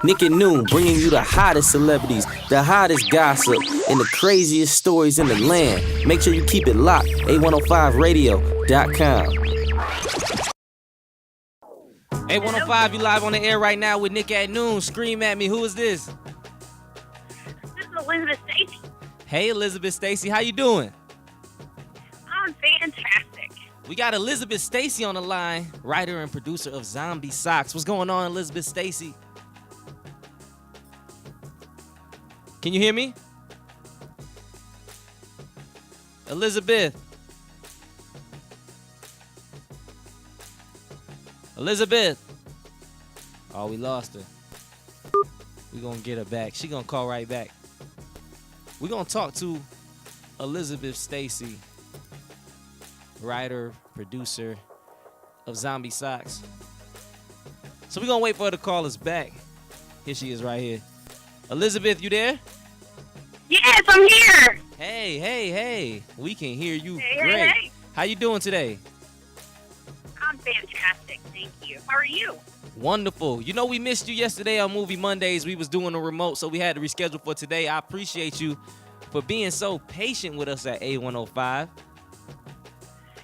Nick at Noon, bringing you the hottest celebrities, the hottest gossip, and the craziest stories in the land. Make sure you keep it locked. A105radio.com. A105, you live on the air right now with Nick at Noon. Scream at me. Who is this? This is Elizabeth Stacy. Hey, Elizabeth Stacy. How you doing? I'm fantastic. We got Elizabeth Stacy on the line, writer and producer of Zombie Socks. What's going on, Elizabeth Stacy? Can you hear me? Elizabeth. Elizabeth. Oh, we lost her. We're going to get her back. She going to call right back. We're going to talk to Elizabeth Stacy, writer, producer of Zombie Socks. So we're going to wait for her to call us back. Here she is right here. Elizabeth, you there? Yes, I'm here. Hey. We can hear you Hey, great. hey. How you doing today? I'm fantastic. Thank you. How are you? Wonderful. You know, we missed you yesterday on Movie Mondays. We was doing a remote, so we had to reschedule for today. I appreciate you for being so patient with us at A105.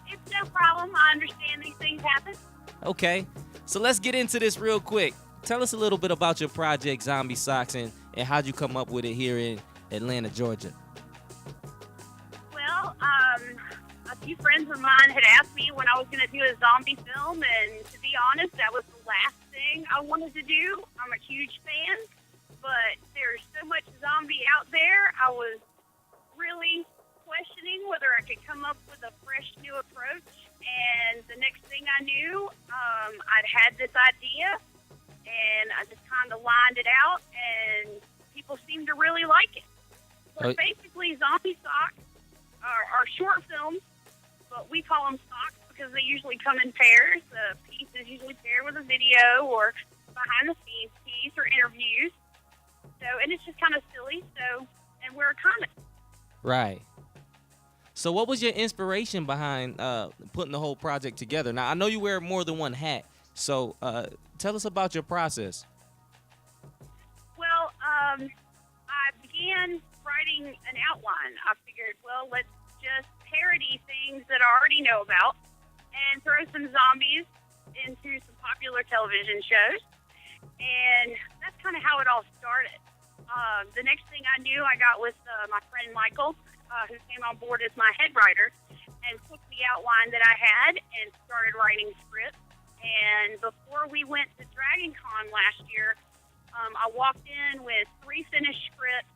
It's no problem. I understand these things happen. Okay, so let's get into this real quick. Tell us a little bit about your project, Zombie Socks, and how'd you come up with it here in Atlanta, Georgia? Well, a few friends of mine had asked me when I was going to do a zombie film, and to be honest, that was the last thing I wanted to do. I'm a huge fan, but there's so much zombie out there, I was really questioning whether I could come up with a fresh new approach, and the next thing I knew, I'd had this idea, and I just kind of lined it out, and people seemed to really like it. So basically, Zombie Socks are short films, but we call them socks because they usually come in pairs. The piece is usually paired with a video or behind-the-scenes piece or interviews. So, and it's just kind of silly. So, and we're a comic. Right. So what was your inspiration behind putting the whole project together? Now, I know you wear more than one hat, so tell us about your process. Well, I began writing an outline. I figured, well, let's just parody things that I already know about and throw some zombies into some popular television shows. And that's kind of how it all started. The next thing I knew, I got with my friend Michael, who came on board as my head writer, and took the outline that I had and started writing scripts. And before we went to Dragon Con last year, I walked in with 3 finished scripts,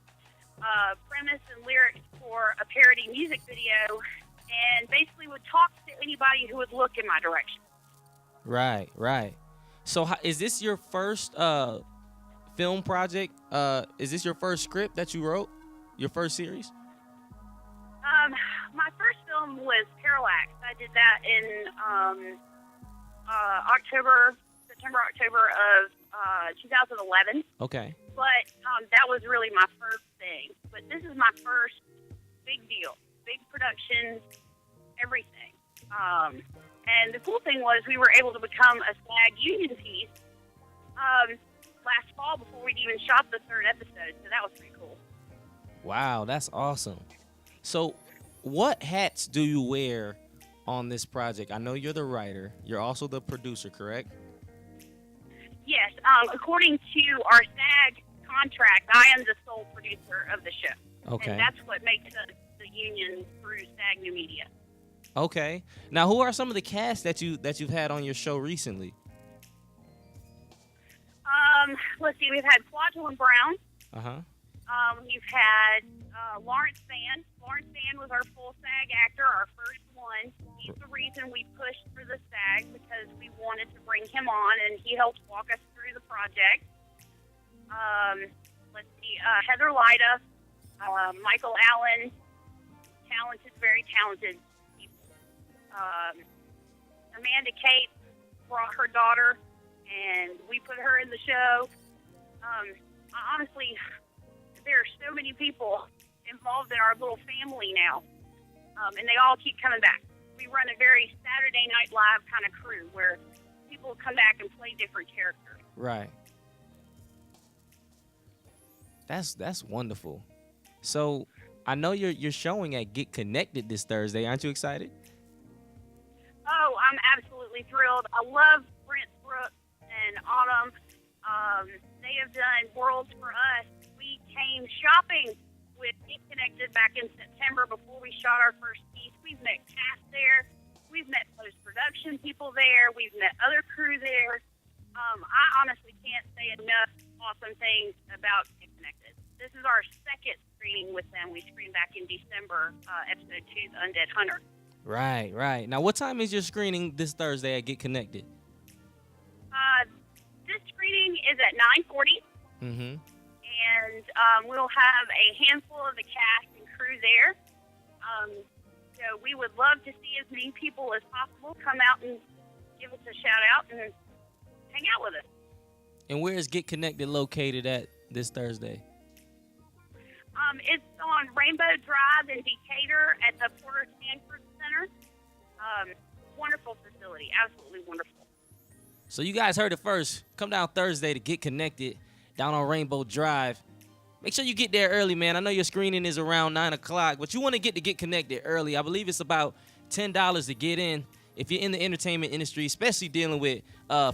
premise and lyrics for a parody music video, and basically would talk to anybody who would look in my direction. Right. So is this your first film project? Is this your first script that you wrote? Your first series? My first film was Parallax. I did that in September, October of 2011. Okay. But that was really my first thing. But this is my first big deal, big production, everything. And the cool thing was we were able to become a SAG union piece last fall before we'd even shot the 3rd episode. So that was pretty cool. Wow, that's awesome. So what hats do you wear on this project? I know you're the writer. You're also the producer, correct? Yes. According to our SAG contract, I am the sole producer of the show. Okay. And that's what makes us the union through SAG New Media. Okay. Now, who are some of the cast that you've had on your show recently? Let's see. We've had Flotilla Brown. Uh-huh. We've had Lawrence Sand. Lawrence Sand was our full SAG actor, our first one. He's the reason we pushed for the SAG because we wanted to bring him on, and he helped walk us through the project. Let's see. Heather Lyda, Michael Allen, talented, very talented people. Amanda Cape brought her daughter, and we put her in the show. Honestly, there are so many people involved in our little family now, and they all keep coming back. We run a very Saturday Night Live kind of crew where people come back and play different characters. Right. That's wonderful. So I know you're showing at Get Connected this Thursday. Aren't you excited? Oh, I'm absolutely thrilled. I love Brent Brooks and Autumn. They have done worlds for us. We came shopping with Get Connected back in September before we shot our first piece. We've met cast there. We've met post-production people there. We've met other crew there. I honestly can't say enough awesome things about Get Connected. This is our second screening with them. We screened back in December, episode 2, The Undead Hunter. Right, right. Now, what time is your screening this Thursday at Get Connected? This screening is at 9:40. Mm-hmm. And we'll have a handful of the cast and crew there. So we would love to see as many people as possible come out and give us a shout out and hang out with us. And where is Get Connected located at this Thursday? It's on Rainbow Drive in Decatur at the Porter Stanford Center. Wonderful facility, absolutely wonderful. So you guys heard it first. Come down Thursday to Get Connected down on Rainbow Drive. Make sure you get there early, man. I know your screening is around 9 o'clock, but you want to Get Connected early. I believe it's about $10 to get in. If you're in the entertainment industry, especially dealing with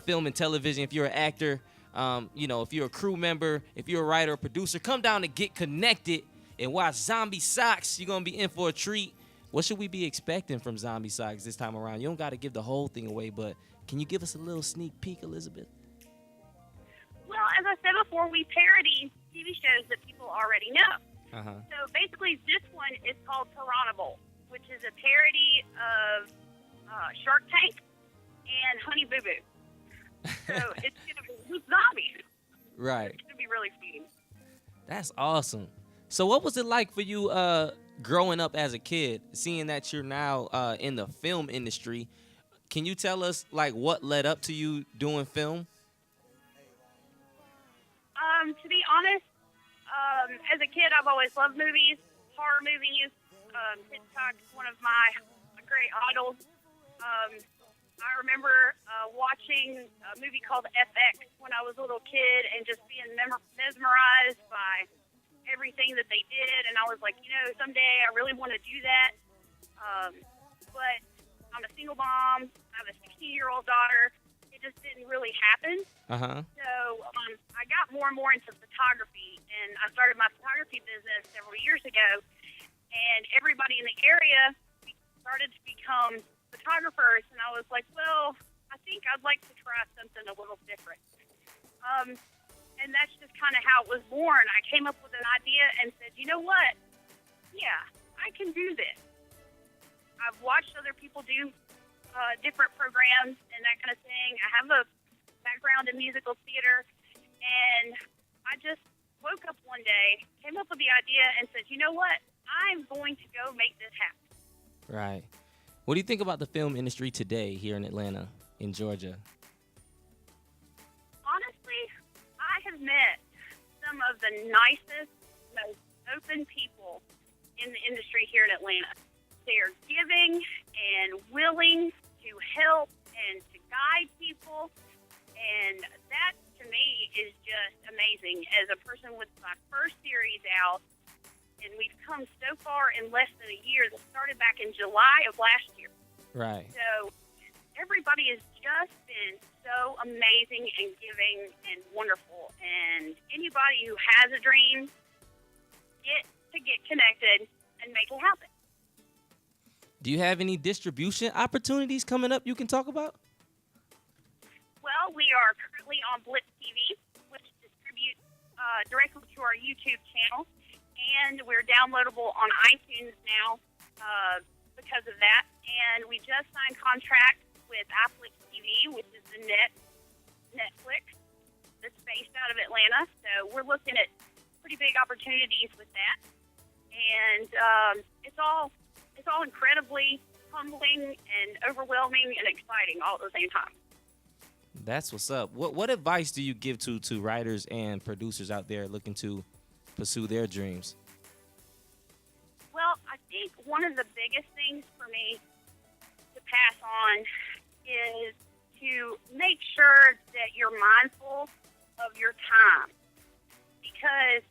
film and television, if you're an actor, if you're a crew member, if you're a writer or producer, come down to Get Connected and watch Zombie Socks. You're going to be in for a treat. What should we be expecting from Zombie Socks this time around? You don't got to give the whole thing away, but can you give us a little sneak peek, Elizabeth? Well, as I said before, we parody TV shows that people already know. Uh-huh. So basically, this one is called Piranha Bowl, which is a parody of Shark Tank and Honey Boo Boo. So it's going to be zombies. Right. It's going to be really fun. That's awesome. So what was it like for you growing up as a kid, seeing that you're now in the film industry? Can you tell us, like, what led up to you doing film? To be honest, as a kid, I've always loved movies, horror movies. Hitchcock's one of my great idols. I remember watching a movie called FX when I was a little kid and just being mesmerized by everything that they did. And I was like, someday I really want to do that. But I'm a single mom. I have a 16-year-old daughter. It just didn't really happen. Uh-huh. So I got more and more into photography, and I started my photography business several years ago. And everybody in the area started to become photographers, and I was like, well, I think I'd like to try something a little different. And that's just kind of how it was born. I came up with an idea and said, you know what? Yeah, I can do this. I've watched other people do different programs and that kind of thing. I have a background in musical theater, and I just woke up one day, came up with the idea, and said, you know what? I'm going to go make this happen. Right. What do you think about the film industry today here in Atlanta, in Georgia? Honestly, I have met some of the nicest, most open people in the industry here in Atlanta. They are giving and willing to help and to guide people, and that to me is just amazing. As a person with my first series out, and we've come so far in less than a year. That started back in July of last year. Right. So everybody has just been so amazing and giving and wonderful. And anybody who has a dream, get connected and make it happen. Do you have any distribution opportunities coming up you can talk about? Well, we are currently on Blitz TV, which distributes directly to our YouTube channel. And we're downloadable on iTunes now because of that. And we just signed contract with Affleck TV, which is the Netflix that's based out of Atlanta. So we're looking at pretty big opportunities with that. And it's all incredibly humbling and overwhelming and exciting all at the same time. That's what's up. What advice do you give to writers and producers out there looking to pursue their dreams? Well, I think one of the biggest things for me to pass on is to make sure that you're mindful of your time. Because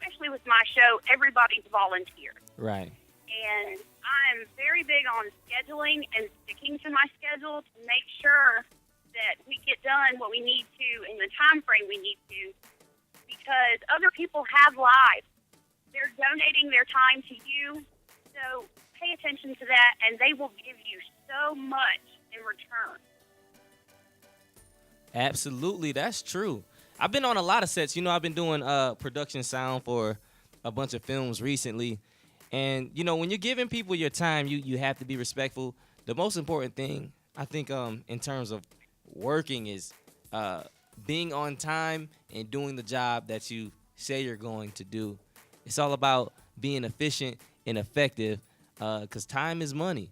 especially with my show, everybody's volunteer. Right. And I'm very big on scheduling and sticking to my schedule to make sure that we get done what we need to in the time frame we need to, because other people have lives. They're donating their time to you, so pay attention to that, and they will give you so much in return. Absolutely, that's true. I've been on a lot of sets. I've been doing production sound for a bunch of films recently. And, when you're giving people your time, you have to be respectful. The most important thing, I think, in terms of working is being on time and doing the job that you say you're going to do. It's all about being efficient and effective, because time is money.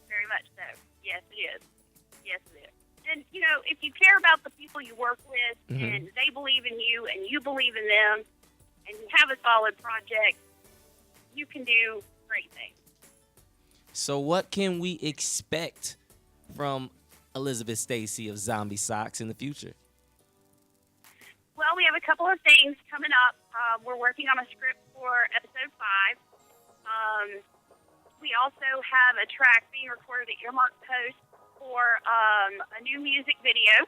Very much so. Yes, it is. Yes, it is. And, if you care about the people you work with, and they believe in you and you believe in them, and you have a solid project, you can do great things. So what can we expect from Elizabeth Stacy of Zombie Socks in the future? Well, we have a couple of things coming up. We're working on a script for episode 5. We also have a track being recorded at Earmark Post for a new music video,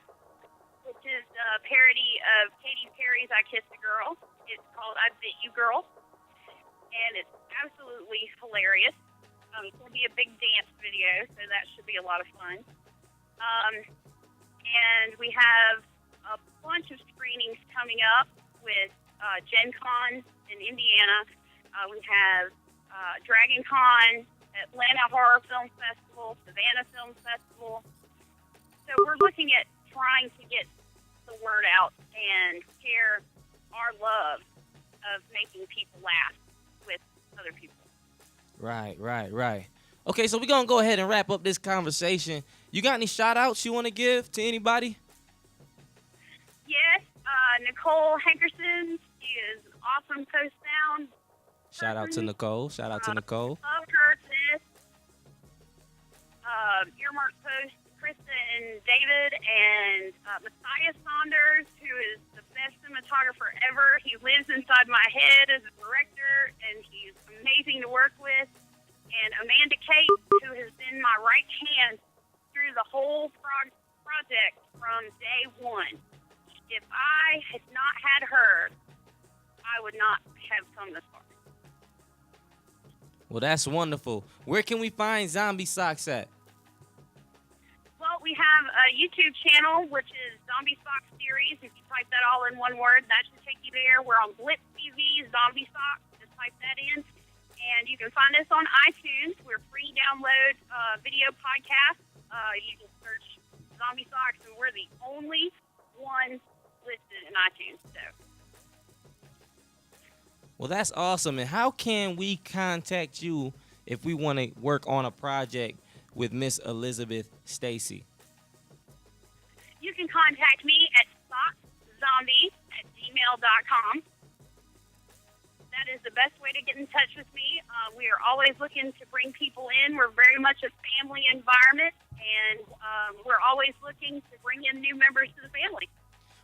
which is a parody of Katy Perry's I Kissed a Girl. It's called I Bit You Girl, and it's absolutely hilarious. It's going to be a big dance video, so that should be a lot of fun. And we have a bunch of screenings coming up with Gen Con in Indiana. We have Dragon Con, Atlanta Horror Film Festival, Savannah Film Festival. So we're looking at trying to get the word out and share our love of making people laugh with other people. Right. Okay, so we're going to go ahead and wrap up this conversation. You got any shout-outs you want to give to anybody? Yes, Nicole Hankerson. She is an awesome post-sound. Shout out to Nicole. Love her to this. Earmark Post, Krista and David, and Matthias Saunders, who is the best cinematographer ever. He lives inside my head as a director, and he's amazing to work with. And Amanda Kate, who has been my right hand through the whole project from day one. If I had not had her, I would not have come this far. Well, that's wonderful. Where can we find Zombie Socks at? Well, we have a YouTube channel, which is Zombie Socks Series. If you type that all in one word, that should take you there. We're on Blitz TV, Zombie Socks. Just type that in. And you can find us on iTunes. We're free download video podcast. You can search Zombie Socks, and we're the only one listed in iTunes. So. Well, that's awesome. And how can we contact you if we want to work on a project with Miss Elizabeth Stacy? You can contact me at sockszombie@gmail.com. That is the best way to get in touch with me. We are always looking to bring people in. We're very much a family environment, and we're always looking to bring in new members to the family.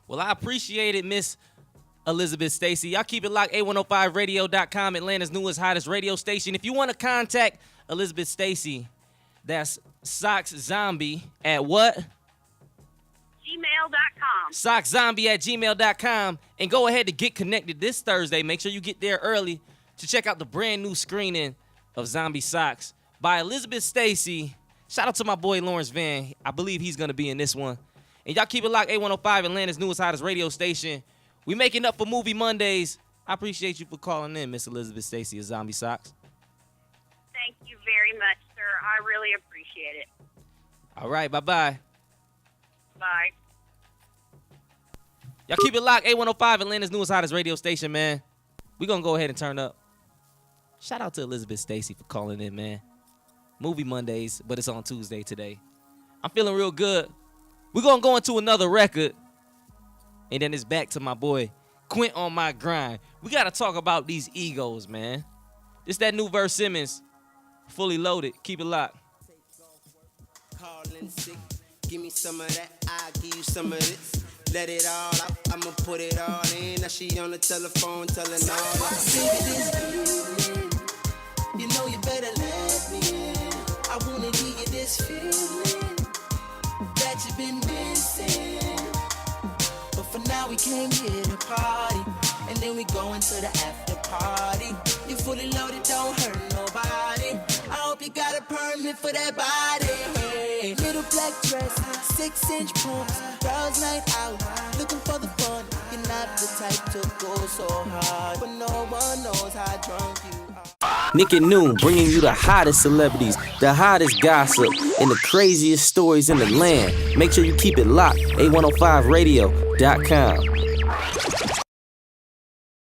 Well, I appreciate it, Miss Elizabeth Stacy. Y'all keep it locked, A105radio.com, Atlanta's newest, hottest radio station. If you want to contact Elizabeth Stacy, that's sockszombie at what? gmail.com. sockszombie@gmail.com. And go ahead to get connected this Thursday. Make sure you get there early to check out the brand new screening of Zombie Socks by Elizabeth Stacy. Shout out to my boy Lawrence Van. I believe he's going to be in this one. And y'all keep it locked, A105, Atlanta's newest, hottest radio station. We making up for Movie Mondays. I appreciate you for calling in, Miss Elizabeth Stacy of Zombie Socks. Thank you very much, sir. I really appreciate it. All right, bye-bye. Bye. Y'all keep it locked, A105, Atlanta's newest, hottest radio station, man. We're going to go ahead and turn up. Shout out to Elizabeth Stacy for calling in, man. Movie Mondays, but it's on Tuesday today. I'm feeling real good. We're going to go into another record. And then it's back to my boy, Quint on My Grind. We got to talk about these egos, man. It's that new Verse Simmons, Fully Loaded. Keep it locked. Calling sick, give me some of that, I'll give you some of this. let it all out. I'ma put it all in. Now she on the telephone telling all out. Baby, this evening, you know you better let me in. I wanna give you this feeling that you've been missing. But for now we came here to party, and then we go into the after party. You fully loaded, don't hurt nobody. I hope you got a permit for that body. Hey, little black dress, 6-inch pumps, girls night out, looking for the fun. You're not the type to go so hard, but no one knows how drunk you are. Nick at Noon, bringing you the hottest celebrities, the hottest gossip, and the craziest stories in the land. Make sure you keep it locked, A105radio.com.